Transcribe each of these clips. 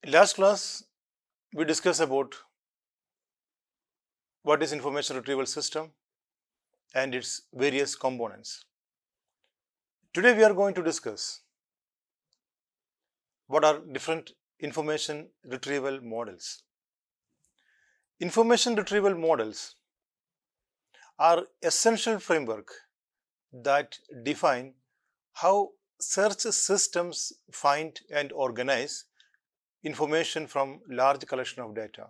Last class, we discussed about what is information retrieval system and its various components. Today, we are going to discuss what are different information retrieval models. Information retrieval models are essential framework that define how search systems find and organize information from large collection of data.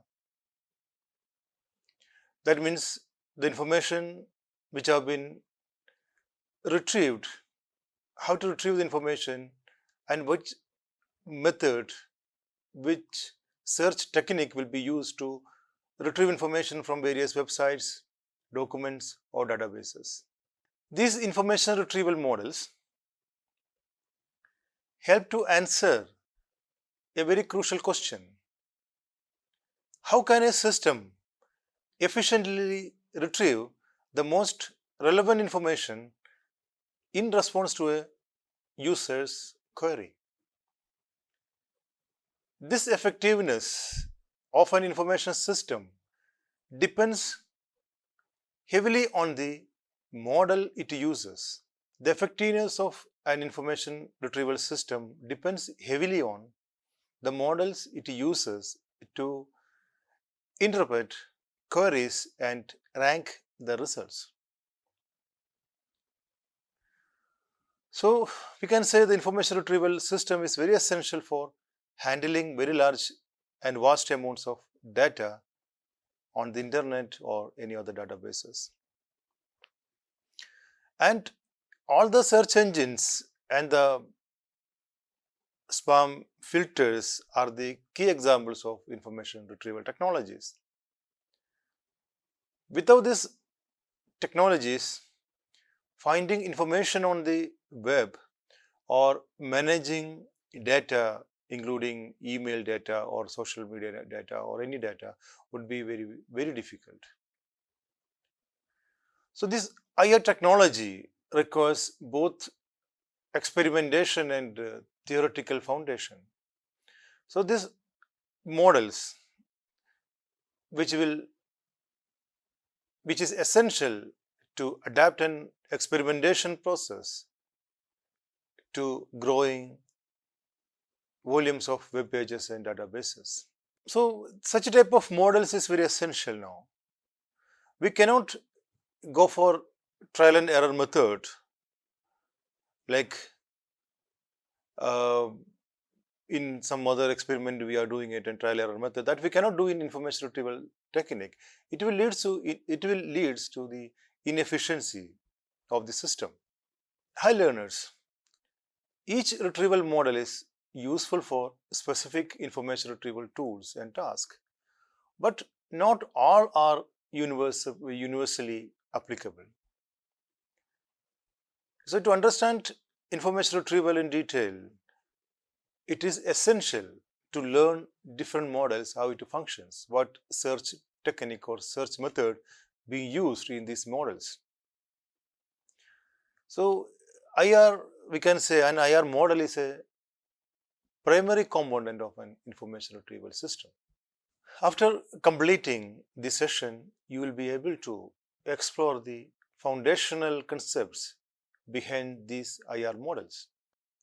That means the information which have been retrieved, how to retrieve the information and which method, which search technique will be used to retrieve information from various websites, documents or databases. These information retrieval models help to answer a very crucial question. How can a system efficiently retrieve the most relevant information in response to a user's query? This effectiveness of an information system depends heavily on the model it uses. The effectiveness of an information retrieval system depends heavily on the models it uses to interpret queries and rank the results. So, we can say the information retrieval system is very essential for handling very large and vast amounts of data on the internet or any other databases. And all the search engines and the spam filters are the key examples of information retrieval technologies. Without these technologies, finding information on the web or managing data, including email data or social media data or any data, would be very difficult. So, this IR technology requires both experimentation and theoretical foundation. So, these models which is essential to adapt an experimentation process to growing volumes of web pages and databases. So, such a type of models is very essential now. We cannot go for trial and error method like in some other experiment we are doing it in trial error method, that we cannot do in information retrieval technique. It will lead to the inefficiency of the system. Hi learners, each retrieval model is useful for specific information retrieval tools and tasks, but not all are universally applicable. So, to understand information retrieval in detail, it is essential to learn different models, how it functions, what search technique or search method being used in these models. So, IR, we can say an IR model is a primary component of an information retrieval system. After completing this session, you will be able to explore the foundational concepts behind these IR models.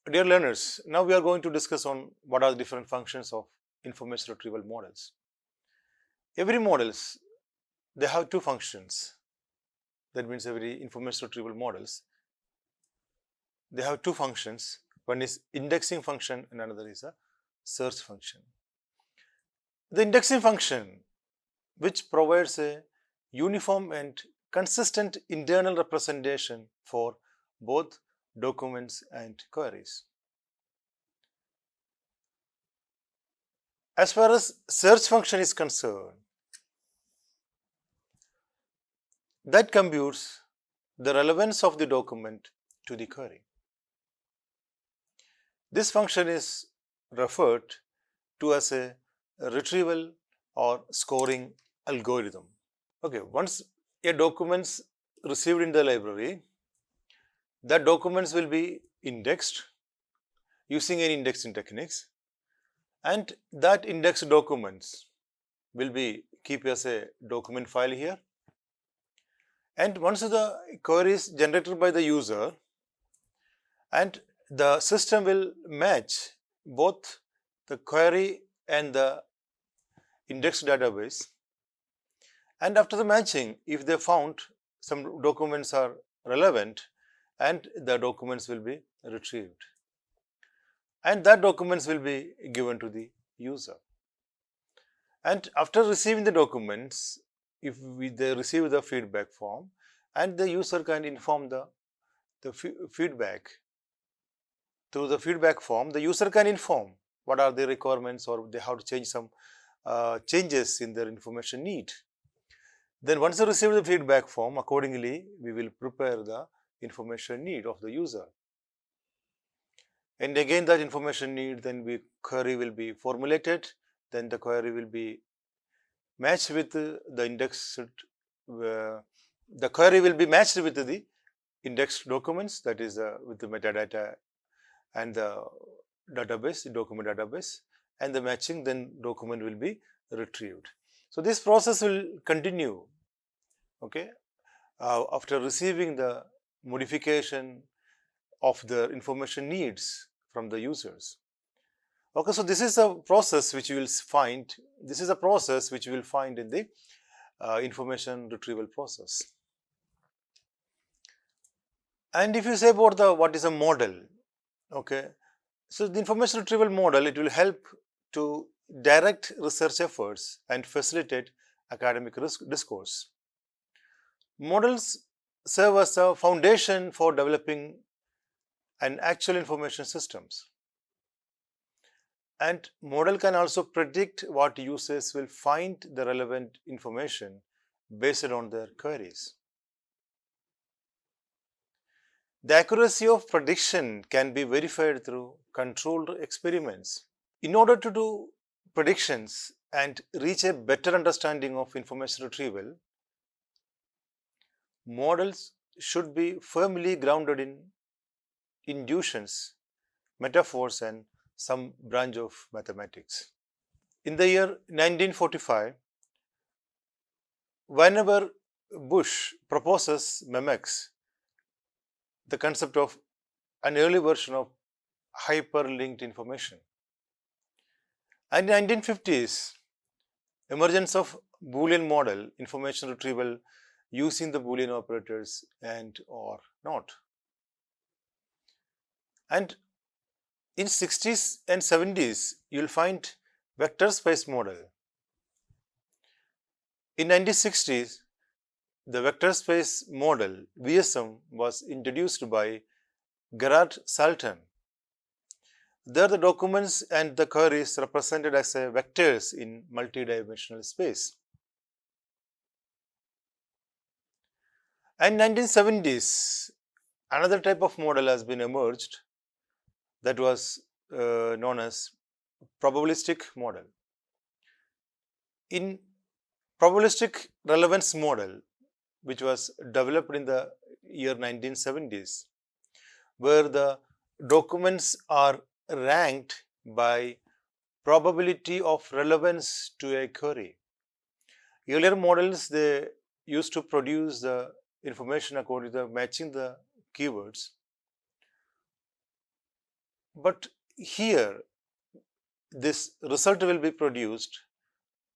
Dear learners, now we are going to discuss on what are the different functions of information retrieval models. Every models, they have two functions. That means every information retrieval models, they have two functions. One is indexing function and another is a search function. The indexing function, which provides a uniform and consistent internal representation for both documents and queries. As far as search function is concerned, that computes the relevance of the document to the query. This function is referred to as a retrieval or scoring algorithm. Okay, once a document is received in the library, that documents will be indexed using any indexing techniques, and that index documents will be keep as a document file here. And once the query is generated by the user, and the system will match both the query and the index database, and after the matching, if they found some documents are relevant, and the documents will be retrieved, and that documents will be given to the user. And after receiving the documents, if they receive the feedback form, and the user can inform the feedback through the feedback form, the user can inform what are the requirements, or they have to change some changes in their information need. Then once they receive the feedback form, accordingly we will prepare the information need of the user. And again that information need, then query will be formulated, then the query will be matched with the indexed, the query will be matched with the indexed documents, that is with the metadata and the database, document database, and the matching, then document will be retrieved. So this process will continue, okay, after receiving the modification of the information needs from the users. Okay, so this is a process which you will find, this is a process which you will find in the information retrieval process. And if you say about the what is a model, okay, so the information retrieval model, it will help to direct research efforts and facilitate academic discourse. Models serve as a foundation for developing an actual information systems. And model can also predict what users will find the relevant information based on their queries. The accuracy of prediction can be verified through controlled experiments. In order to do predictions and reach a better understanding of information retrieval, models should be firmly grounded in intuitions, metaphors, and some branch of mathematics. In the year 1945, whenever Bush proposes MEMEX, the concept of an early version of hyperlinked information. And in 1950s, emergence of Boolean model, information retrieval using the Boolean operators and or not. And in 60s and 70s, you will find vector space model. In 1960s, the vector space model, VSM, was introduced by Gerard Salton. There the documents and the queries represented as vectors in multidimensional space. And 1970s, another type of model has been emerged, that was known as probabilistic model. In probabilistic relevance model, which was developed in the year 1970s, where the documents are ranked by probability of relevance to a query. Earlier models, they used to produce the information according to the matching the keywords. But here, this result will be produced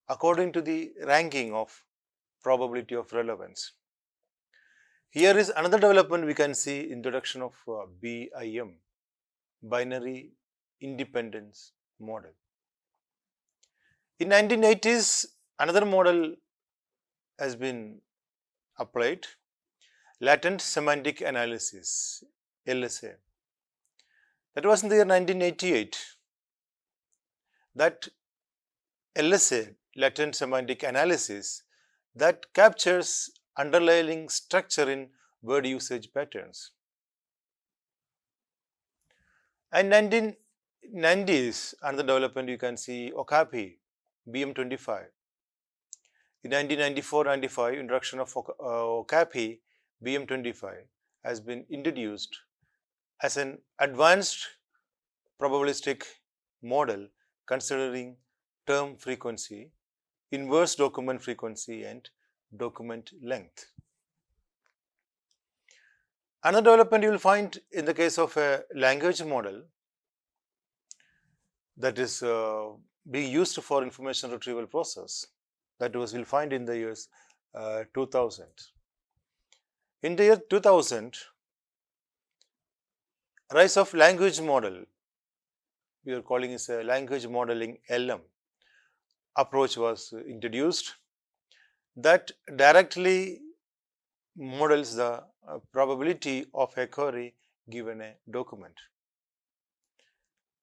according to the ranking of probability of relevance. Here is another development we can see, introduction of BIM, binary independence model. In 1980s, another model has been applied, latent semantic analysis, LSA. That was in the year 1988. That LSA, latent semantic analysis, that captures underlying structure in word usage patterns. And 1990s, another development you can see, Okapi, BM25. In 1994-95, introduction of Okapi, BM25 has been introduced as an advanced probabilistic model considering term frequency, inverse document frequency, and document length. Another development you will find in the case of a language model that is being used for information retrieval process, that was we'll find in the years 2000. In the year 2000, rise of language model, we are calling it a language modeling LM approach was introduced that directly models the probability of a query given a document.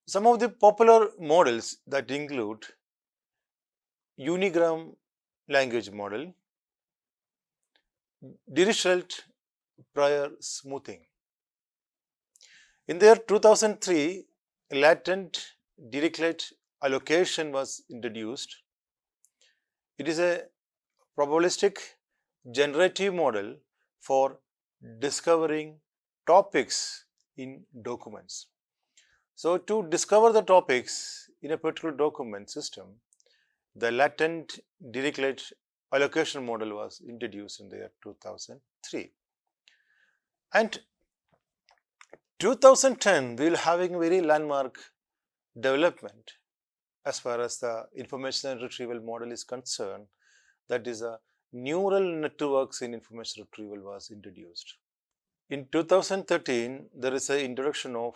Some of the popular models that include unigram language model, Dirichlet prior smoothing. In the year 2003, latent Dirichlet allocation was introduced. It is a probabilistic generative model for discovering topics in documents. So, to discover the topics in a particular document system, the latent Dirichlet allocation model was introduced in the year 2003. And 2010, we will having very landmark development as far as the information retrieval model is concerned, that is a neural networks in information retrieval was introduced. In 2013, there is an introduction of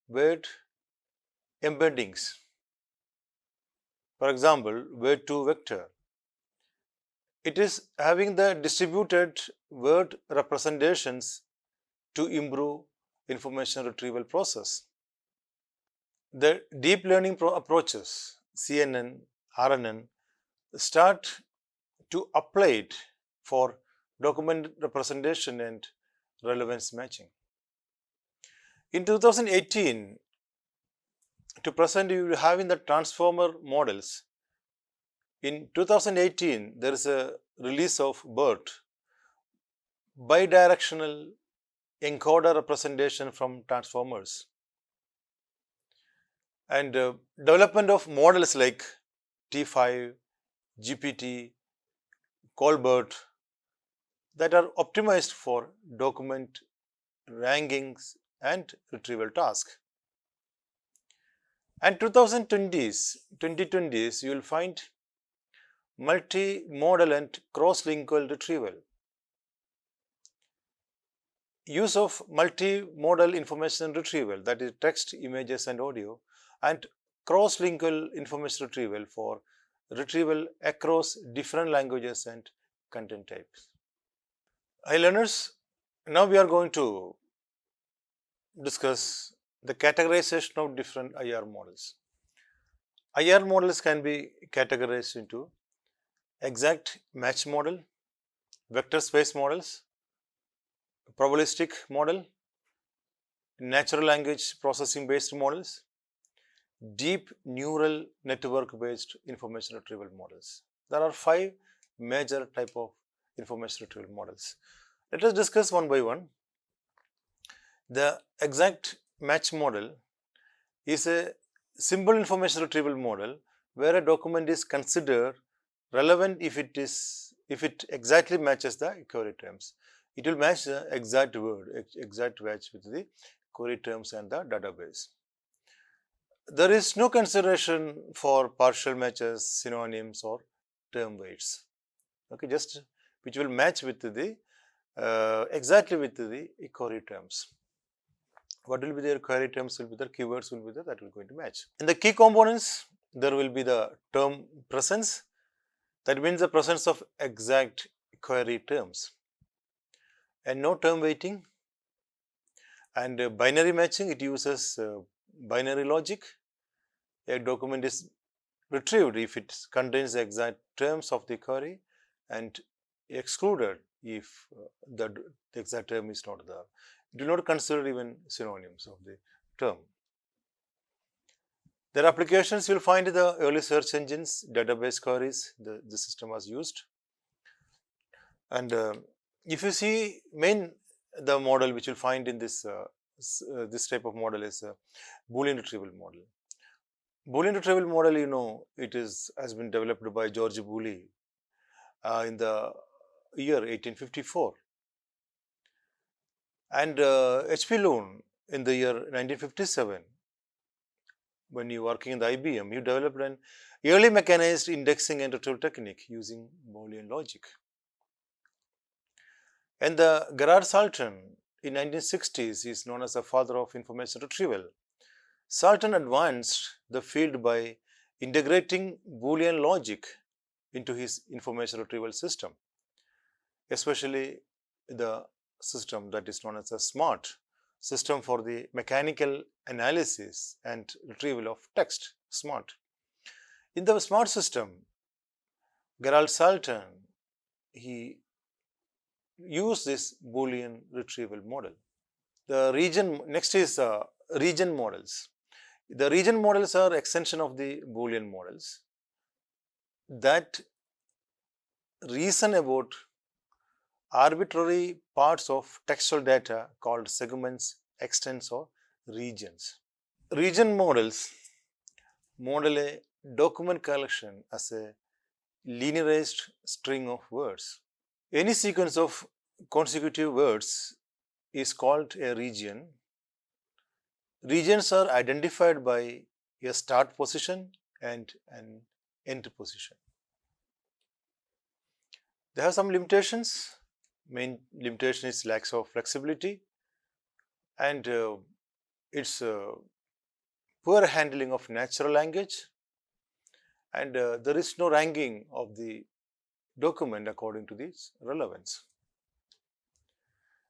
word embeddings. For example, word to vector. It is having the distributed word representations to improve information retrieval process. The deep learning approaches, CNN, RNN, start to apply it for document representation and relevance matching. In 2018, to present, you will have in the transformer models. In 2018, there is a release of BERT, bidirectional encoder representation from transformers, and development of models like T5, GPT, Colbert that are optimized for document rankings and retrieval tasks. And 2020s, you will find multi-modal and cross-lingual retrieval. Use of multi-modal information retrieval, that is text, images and audio, and cross-lingual information retrieval for retrieval across different languages and content types. Hi learners, now we are going to discuss the categorization of different IR models. IR models can be categorized into exact match model, vector space models, probabilistic model, natural language processing based models, deep neural network based information retrieval models. There are 5 major type of information retrieval models. Let us discuss one by one. The exact match model is a simple information retrieval model where a document is considered relevant if it exactly matches the query terms. It will match the exact word, exact match with the query terms and the database. There is no consideration for partial matches, synonyms or term weights. Okay, just which will match with the exactly with the query terms. What will be their query terms will be the keywords will be there that will going to match. In the key components, there will be the term presence. That means the presence of exact query terms, and no term weighting. And binary matching, it uses binary logic. A document is retrieved if it contains the exact terms of the query and excluded if the exact term is not there. Do not consider even synonyms of the term. Their applications you will find in the early search engines, database queries, the system was used. And if you see the model which you will find in this this type of model is a Boolean retrieval model. Boolean retrieval model, it has been developed by George Boole in the year 1854, and H.P. Loon in the year 1957. When you working in the IBM, you developed an early mechanized indexing and retrieval technique using Boolean logic. And the Gerard Salton in 1960s is known as the father of information retrieval. Salton advanced the field by integrating Boolean logic into his information retrieval system, especially the system that is known as a SMART system for the mechanical analysis and retrieval of text, SMART. In the SMART system, Gerald Salton, he used this Boolean retrieval model. The region, next is region models. The region models are extension of the Boolean models that reason about arbitrary parts of textual data called segments, extents, or regions. Region models model a document collection as a linearized string of words. Any sequence of consecutive words is called a region. Regions are identified by a start position and an end position. They have some limitations. Main limitation is lack of flexibility and its poor handling of natural language, and there is no ranking of the document according to this relevance.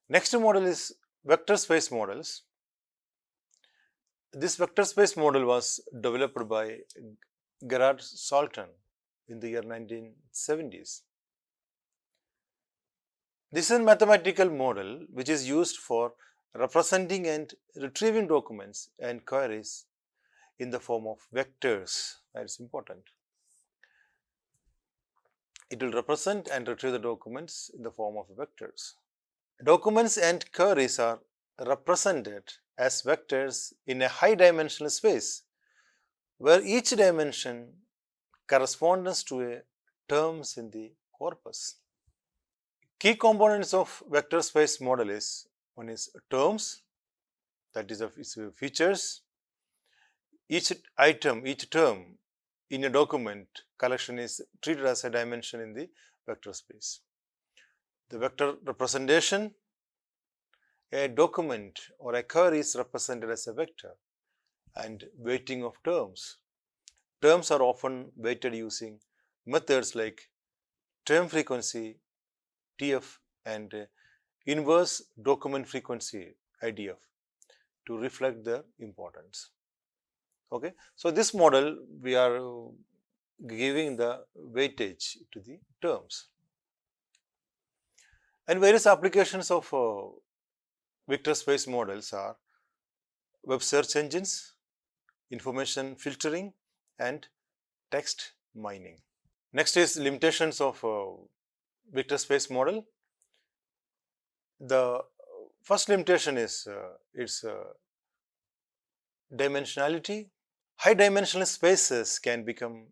Next model is vector space models. This vector space model was developed by Gerard Salton in the year 1970s. This is a mathematical model which is used for representing and retrieving documents and queries in the form of vectors. That is important. It will represent and retrieve the documents in the form of vectors. Documents and queries are represented as vectors in a high dimensional space where each dimension corresponds to a terms in the corpus. Key components of vector space model is, one is terms, that is its features. Each item, each term in a document collection is treated as a dimension in the vector space. The vector representation, a document or a query is represented as a vector, and weighting of terms. Terms are often weighted using methods like term frequency, TF, and inverse document frequency, IDF, to reflect their importance. Okay, so this model we are giving the weightage to the terms. And various applications of vector space models are web search engines, information filtering, and text mining. Next is limitations of vector space model. The first limitation is its dimensionality. High dimensional spaces can become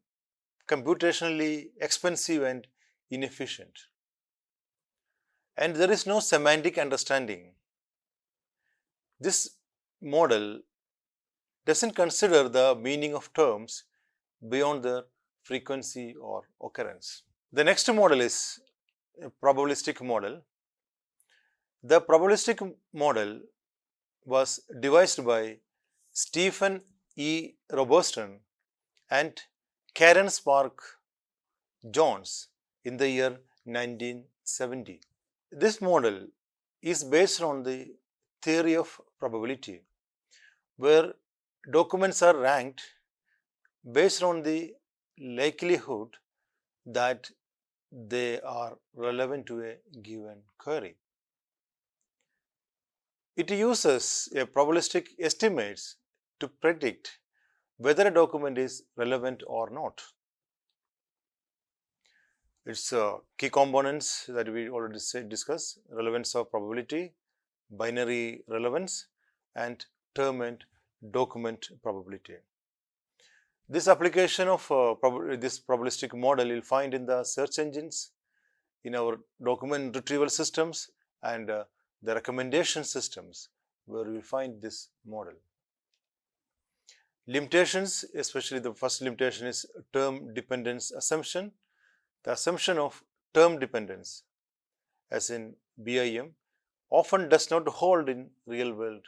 computationally expensive and inefficient, and there is no semantic understanding. This model doesn't consider the meaning of terms beyond their frequency or occurrence. The next model is a probabilistic model. The probabilistic model was devised by Stephen E. Robertson and Karen Spark Jones in the year 1970. This model is based on the theory of probability, where documents are ranked based on the likelihood that they are relevant to a given query. It uses a probabilistic estimates to predict whether a document is relevant or not. Its key components that we already discussed: relevance of probability, binary relevance, and term and document probability. This application of this probabilistic model you'll find in the search engines, in our document retrieval systems, and the recommendation systems where we find this model. Limitations, especially the first limitation, is term dependence assumption. The assumption of term dependence, as in BIM, often does not hold in real world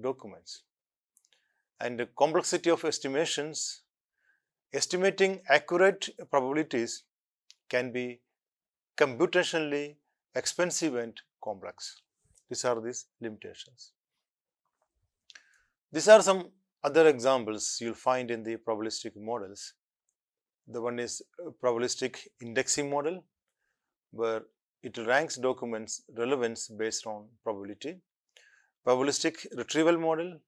documents. And the complexity of estimations, estimating accurate probabilities can be computationally expensive and complex. These are these limitations. These are some other examples you'll find in the probabilistic models. The one is probabilistic indexing model, where it ranks documents relevance based on probability. Probabilistic retrieval model,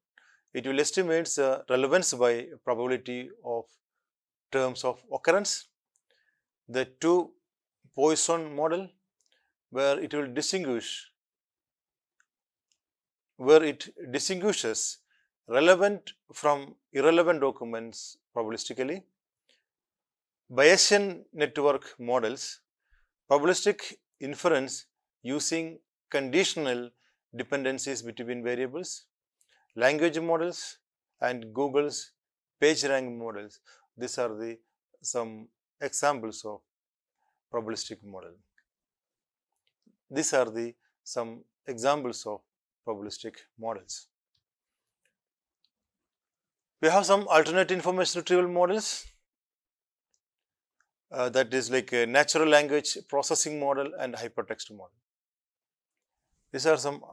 it will estimate the relevance by probability of terms of occurrence. The two Poisson model, where it distinguishes relevant from irrelevant documents probabilistically. Bayesian network models, probabilistic inference using conditional dependencies between variables, language models, and Google's PageRank models. These are some examples of probabilistic model. These are some examples of probabilistic models. We have some alternate information retrieval models, that is like a natural language processing model and hypertext model. These are some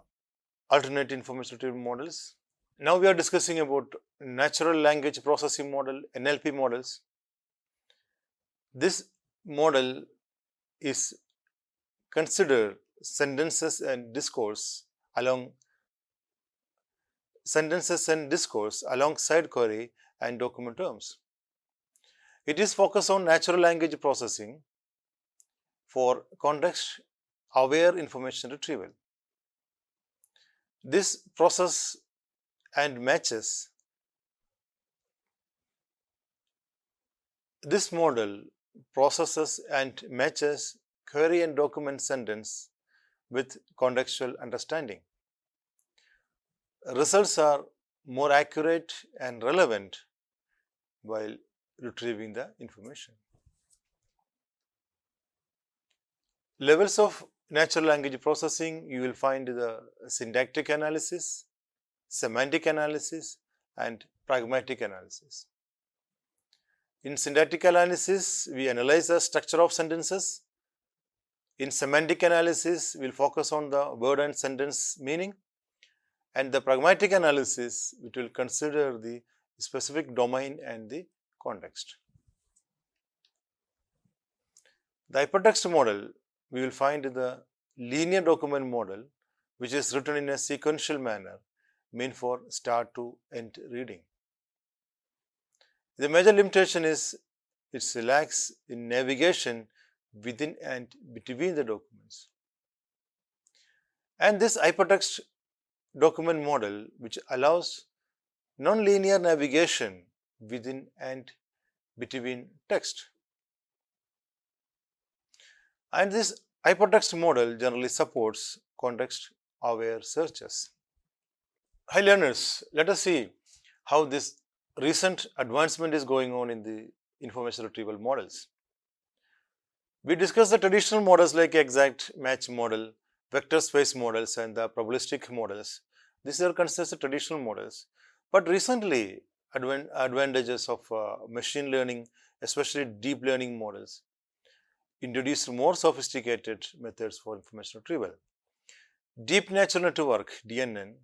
alternate information retrieval models. Now we are discussing about natural language processing model, NLP models. This model is consider sentences and discourse alongside query and document terms. It is focused on natural language processing for context-aware information retrieval. This process and matches. This model processes and matches query and document sentence with contextual understanding. Results are more accurate and relevant while retrieving the information. Levels of natural language processing, you will find the syntactic analysis, semantic analysis, and pragmatic analysis. In syntactic analysis, we analyze the structure of sentences. In semantic analysis, we will focus on the word and sentence meaning. And the pragmatic analysis, it will consider the specific domain and the context. The hypertext model, we will find the linear document model, which is written in a sequential manner, meant for start to end reading. The major limitation is it lacks in navigation within and between the documents. And this hypertext document model, which allows non-linear navigation within and between text. And this hypertext model generally supports context-aware searches. Hi learners, let us see how this recent advancement is going on in the information retrieval models. We discussed the traditional models like exact match model, vector space models, and the probabilistic models. These are considered the traditional models. But recently, advantages of machine learning, especially deep learning models, introduced more sophisticated methods for information retrieval. Deep neural network, DNN,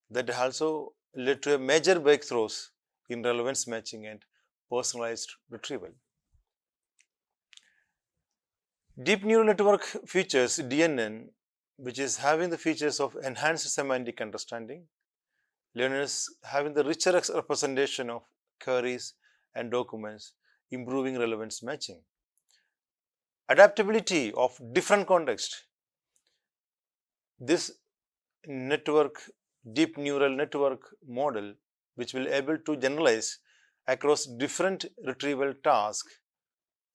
that also led to a major breakthroughs in relevance matching and personalized retrieval. Deep neural network features DNN, which is having the features of enhanced semantic understanding, learners having the richer representation of queries and documents, improving relevance matching. Adaptability of different context. This network, deep neural network model, which will able to generalize across different retrieval tasks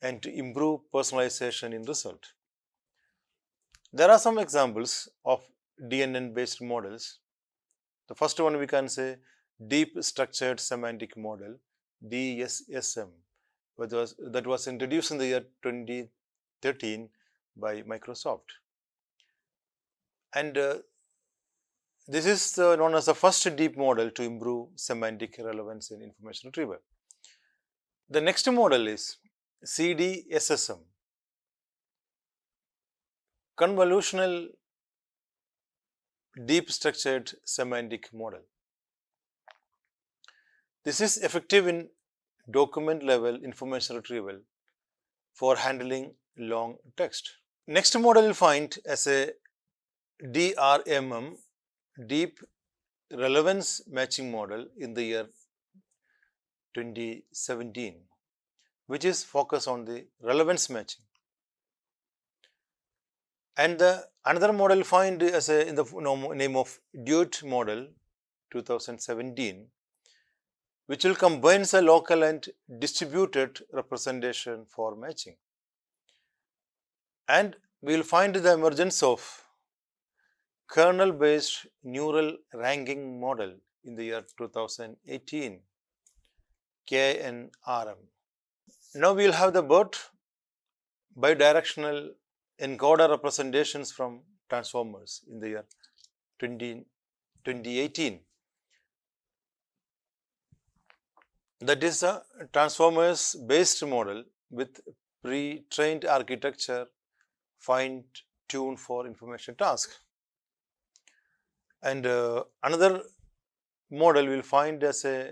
and to improve personalization in result. There are some examples of DNN based models. The first one we can say Deep Structured Semantic Model, DSSM, that was introduced in the year 2013 by Microsoft. And this is known as the first deep model to improve semantic relevance in information retrieval. The next model is CDSSM, Convolutional Deep Structured Semantic Model. This is effective in document level information retrieval for handling long text. Next model you'll find as a DRMM, Deep Relevance Matching Model in the year 2017, which is focused on the relevance matching. And another model find as in the name of Duet model 2017, which will combine a local and distributed representation for matching. And we will find the emergence of kernel-based neural ranking model in the year 2018, KNRM. Now we will have the BERT, bidirectional encoder representations from transformers in the year 2018. That is a transformers based model with pre-trained architecture fine-tuned for information task. And another model we will find as a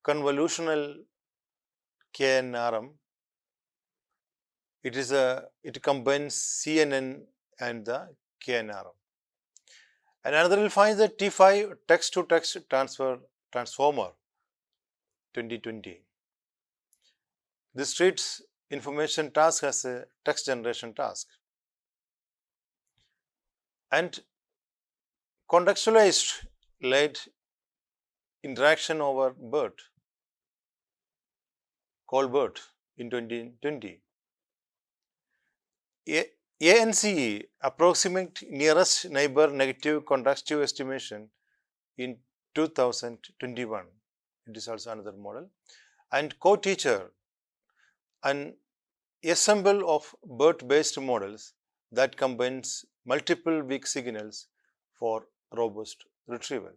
convolutional KNRM. It combines CNN and the KNRM. And another will find the T5 text-to-text transformer 2020. This treats information task as a text generation task. And contextualized late interaction over BERT, called BERT in 2020. ANCE, approximate nearest neighbor negative contrastive estimation in 2021. It is also another model. And co-teacher, an ensemble of BERT based models that combines multiple weak signals for robust retrieval.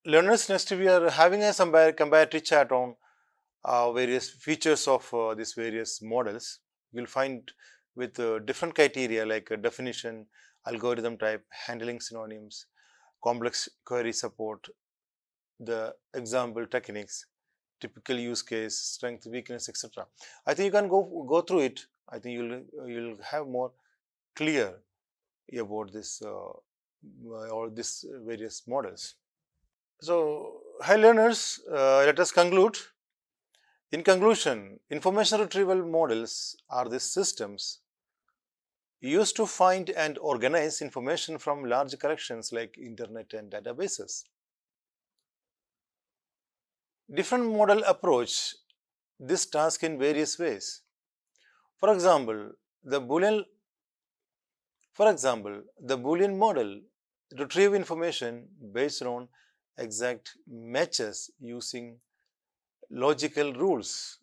Learners, next we are having a comparative chat on various features of these various models. You will find with different criteria like definition, algorithm type, handling synonyms, complex query support, the example techniques, typical use case, strength, weakness, etc. I think you can go through it. I think you'll have more clear about this or these various models. So, hi learners, let us conclude. In conclusion, information retrieval models are the systems used to find and organize information from large collections like internet and databases. Different model approach this task in various ways. For example, the Boolean model retrieve information based on exact matches using logical rules,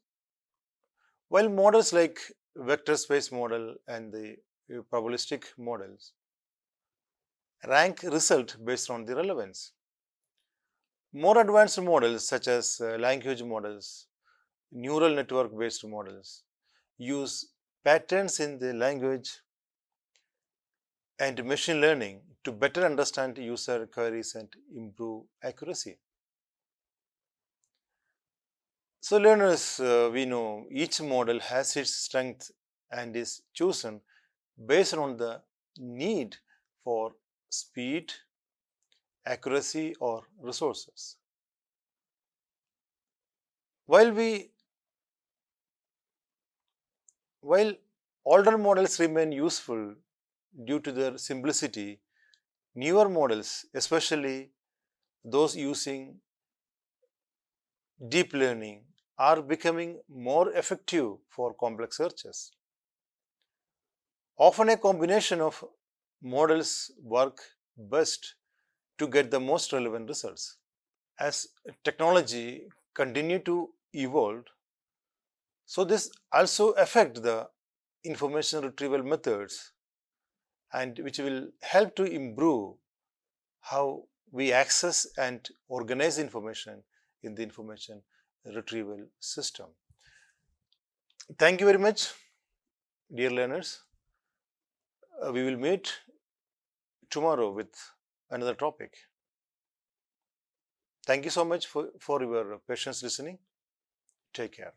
while models like vector space model and the probabilistic models rank result based on the relevance. More advanced models such as language models, neural network based models use patterns in the language and machine learning to better understand user queries and improve accuracy. So learners, we know each model has its strength and is chosen based on the need for speed, accuracy or resources. While older models remain useful due to their simplicity, newer models, especially those using deep learning are becoming more effective for complex searches. Often a combination of models work best to get the most relevant results. As technology continue to evolve, so this also affect the information retrieval methods, and which will help to improve how we access and organize information in the information retrieval system. Thank you very much, dear learners. We will meet tomorrow with another topic. Thank you so much for your patience listening. Take care.